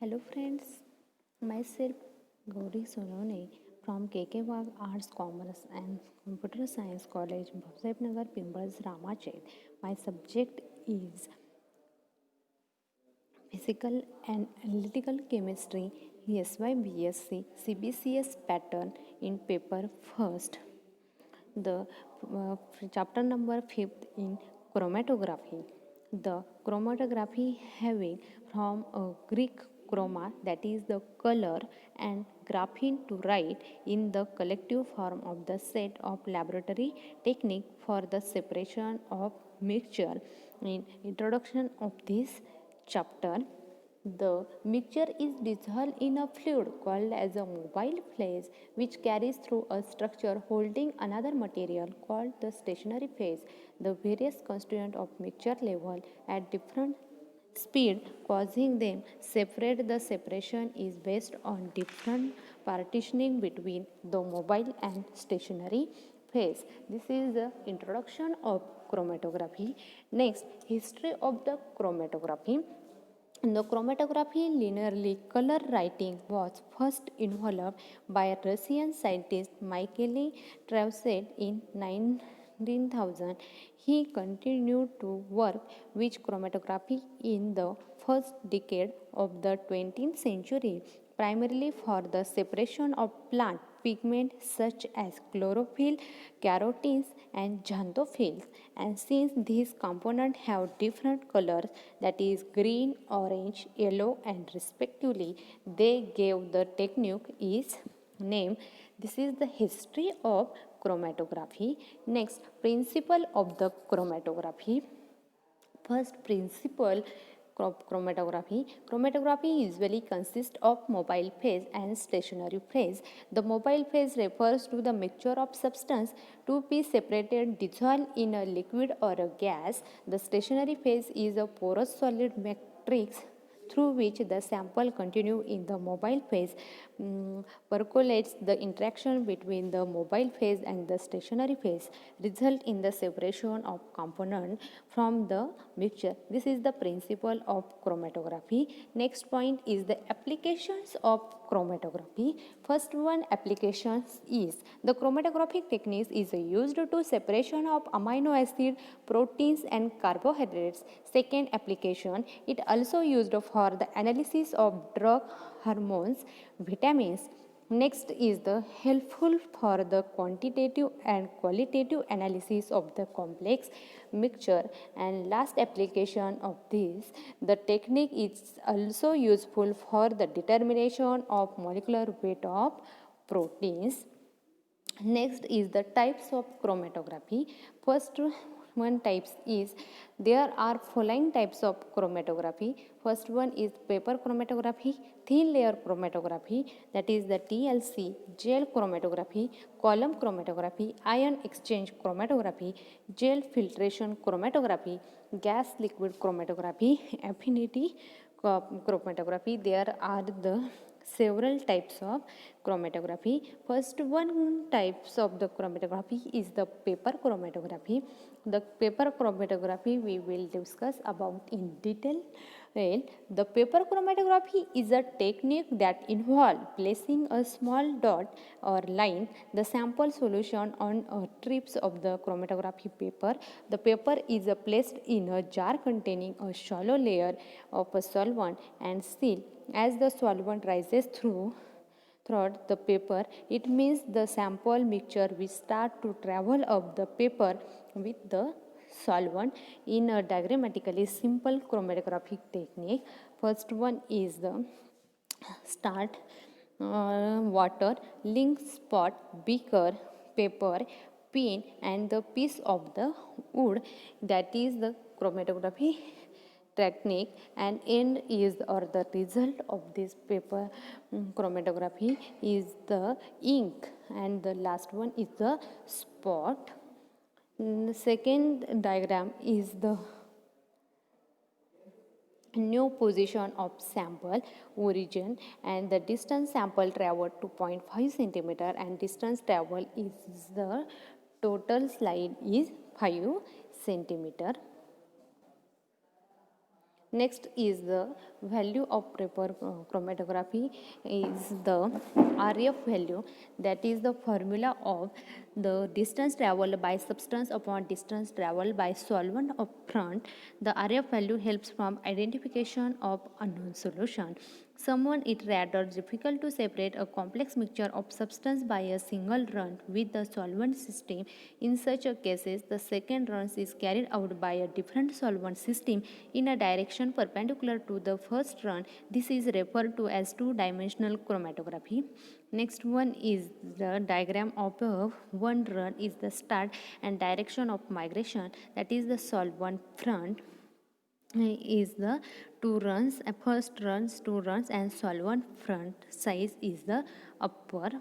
Hello friends, myself Gauri Sonone from KK Wagh Arts, Commerce and Computer Science College, Nagar, Pimbals, Ramachet. My subject is Physical and Analytical Chemistry, SYBSc, CBCS pattern in paper first. The chapter number 5th in chromatography. The chromatography having from a Greek chroma, that is the color, and graphene to write in the collective form of the set of laboratory technique for the separation of mixture. In introduction of this chapter, the mixture is dissolved in a fluid called as a mobile phase, which carries through a structure holding another material called the stationary phase. The various constituents of mixture level at different speed causing them separate. The separation is based on different partitioning between the mobile and stationary phase. This is the introduction of chromatography. Next, history of the chromatography. In the chromatography, linearly color writing was first developed by Russian scientist Mikhail Trauset in 19,000. He continued to work with chromatography in the first decade of the 20th century, primarily for the separation of plant pigments such as chlorophyll, carotenes, and xanthophylls. And since these components have different colors, that is green, orange, yellow, and respectively, they gave the technique its name. This is the history of chromatography. Next, principle of the chromatography. First principle chromatography. Chromatography usually consists of mobile phase and stationary phase. The mobile phase refers to the mixture of substance to be separated, dissolved in a liquid or a gas. The stationary phase is a porous solid matrix through which the sample continue in the mobile phase. Percolates. The interaction between the mobile phase and the stationary phase result in the separation of component from the mixture. This is the principle of chromatography. Next point is the applications of chromatography. First one applications is the chromatographic technique is used to separation of amino acid, proteins and carbohydrates. Second application, it also used for the analysis of drug, hormones, vitamins. Next is the helpful for the quantitative and qualitative analysis of the complex mixture. And last application of this, the technique is also useful for the determination of molecular weight of proteins. Next is the types of chromatography. First one types is there are following types of chromatography. First one is paper chromatography, thin layer chromatography, that is the TLC, gel chromatography, column chromatography, ion exchange chromatography, gel filtration chromatography, gas liquid chromatography, affinity chromatography. There are the several types of chromatography. First one types of the chromatography is the paper chromatography. The paper chromatography we will discuss about in detail. Well, the paper chromatography is a technique that involves placing a small dot or line the sample solution on strips of the chromatography paper. The paper is placed in a jar containing a shallow layer of a solvent and sealed. As the solvent rises throughout the paper, it means the sample mixture will start to travel up the paper with the solvent in a diagrammatically simple chromatographic technique. First one is the start, water, link spot, beaker, paper, pin and the piece of the wood, that is the chromatography technique. And end is or the result of this paper chromatography is the ink, and the last one is the spot. The second diagram is the new position of sample origin, and the distance sample traveled 2.5 centimeter and distance travel is the total slide is 5 centimeter. Next is the value of paper chromatography is the RF value, that is the formula of the distance traveled by substance upon distance traveled by solvent up front. The RF value helps from identification of unknown solution. Someone it rather difficult to separate a complex mixture of substance by a single run with the solvent system. In such a cases, the second run is carried out by a different solvent system in a direction perpendicular to the first run. This is referred to as two-dimensional chromatography. Next one is the diagram of one run is the start and direction of migration, that is the solvent front is the two runs, first runs, two runs, and solvent front size is the upper.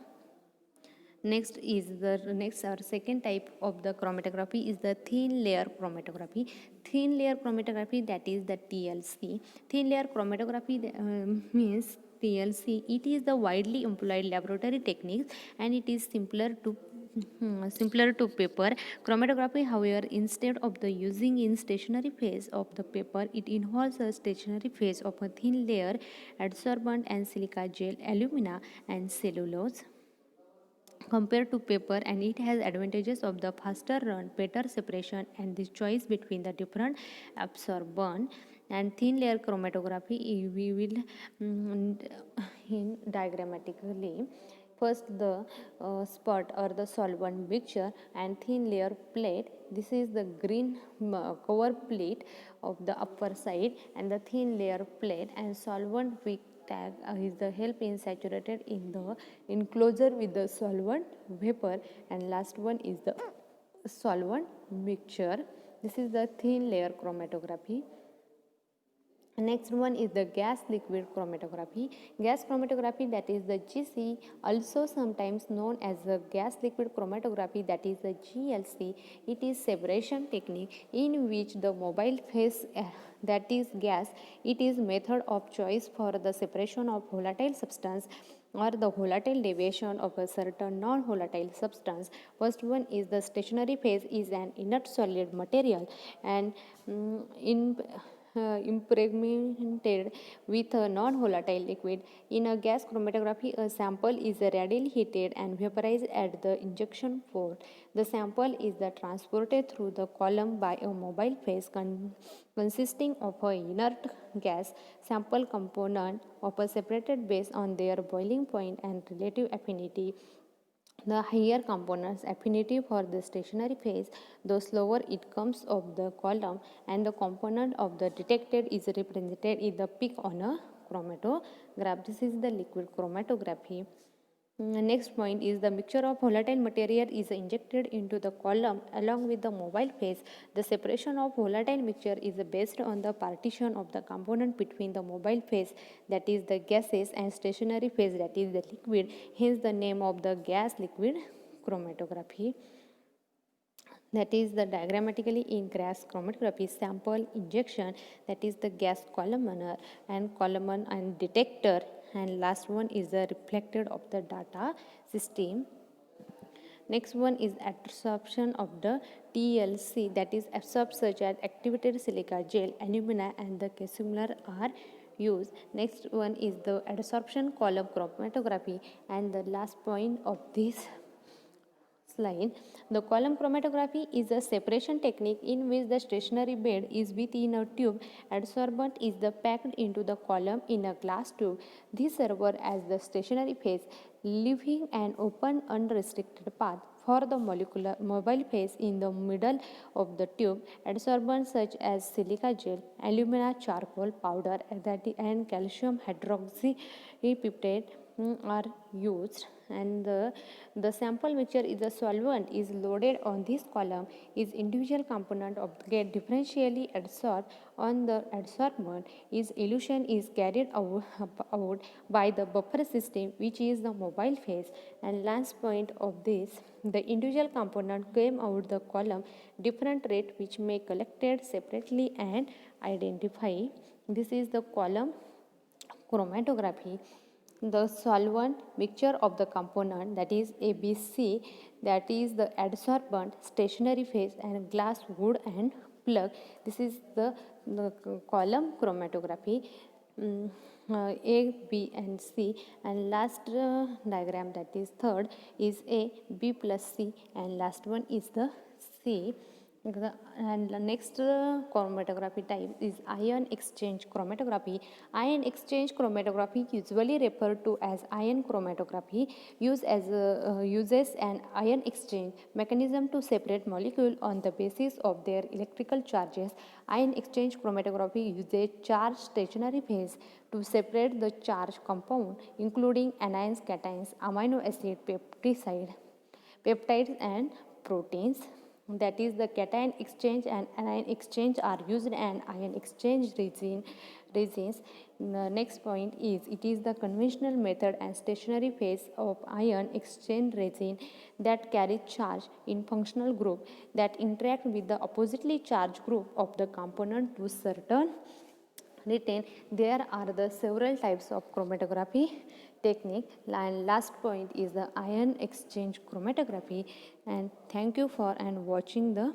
Next is the next our second type of the chromatography is the thin layer chromatography. Thin layer chromatography, that is the TLC. Thin layer chromatography means TLC. It is the widely employed laboratory technique and it is simpler to paper. Chromatography, however, instead of the using in stationary phase of the paper, it involves a stationary phase of a thin layer adsorbent and silica gel, alumina and cellulose compared to paper, and it has advantages of the faster run, better separation, and the choice between the different absorbent and thin layer chromatography. We will in diagrammatically. First, the spot or the solvent mixture and thin layer plate. This is the green cover plate of the upper side, and the thin layer plate and solvent wick tag is the help in saturated in the enclosure with the solvent vapor, and last one is the solvent mixture. This is the thin layer chromatography. Next one is the gas liquid chromatography. Gas chromatography, that is the GC, also sometimes known as the gas liquid chromatography, that is the GLC. It is separation technique in which the mobile phase that is gas, it is method of choice for the separation of volatile substance or the volatile deviation of a certain non-volatile substance. First one is the stationary phase is an inert solid material and in impregnated with a non-volatile liquid. In a gas chromatography, a sample is readily heated and vaporized at the injection port. The sample is transported through the column by a mobile phase consisting of an inert gas sample component of a separated based on their boiling point and relative affinity. The higher component's affinity for the stationary phase, the slower it comes of the column, and the component of the detected is represented in the peak on a chromatograph. This is the liquid chromatography. Next point is the mixture of volatile material is injected into the column along with the mobile phase. The separation of volatile mixture is based on the partition of the component between the mobile phase, that is the gases, and stationary phase, that is the liquid. Hence the name of the gas liquid chromatography. That is the diagrammatically in gas chromatography sample injection, that is the gas columnar and column and detector, and last one is the reflected of the data system. Next one is adsorption of the TLC, that is absorbed such as activated silica gel, alumina and the casimir are used. Next one is the adsorption column chromatography, and the last point of this slide. The column chromatography is a separation technique in which the stationary bed is within a tube. Adsorbent is packed into the column in a glass tube. This serves as the stationary phase, leaving an open unrestricted path for the molecular mobile phase in the middle of the tube. Adsorbents such as silica gel, alumina charcoal powder, and calcium hydroxypeptide are used, and the sample mixture is a solvent is loaded on this column is individual component of get differentially adsorbed on the adsorbent is elution is carried out by the buffer system, which is the mobile phase, and last point of this, the individual component came out the column different rate which may collected separately and identify. This is the column chromatography. The solvent mixture of the component, that is ABC, that is the adsorbent, stationary phase, and glass, wood and plug. This is the column chromatography. A, B and C, and last diagram, that is third, is A, B plus C, and last one is the C. And the next chromatography type is ion exchange chromatography. Ion exchange chromatography, usually referred to as ion chromatography, uses an ion exchange mechanism to separate molecules on the basis of their electrical charges. Ion exchange chromatography uses charge stationary phase to separate the charged compound, including anions, cations, amino acid, peptides and proteins. That is, the cation exchange and anion exchange are used in ion exchange resins. The next point is, it is the conventional method and stationary phase of ion exchange resin that carry charge in functional group that interact with the oppositely charged group of the component to certain written. There are the several types of chromatography technique, and last point is the ion exchange chromatography. And thank you for and watching the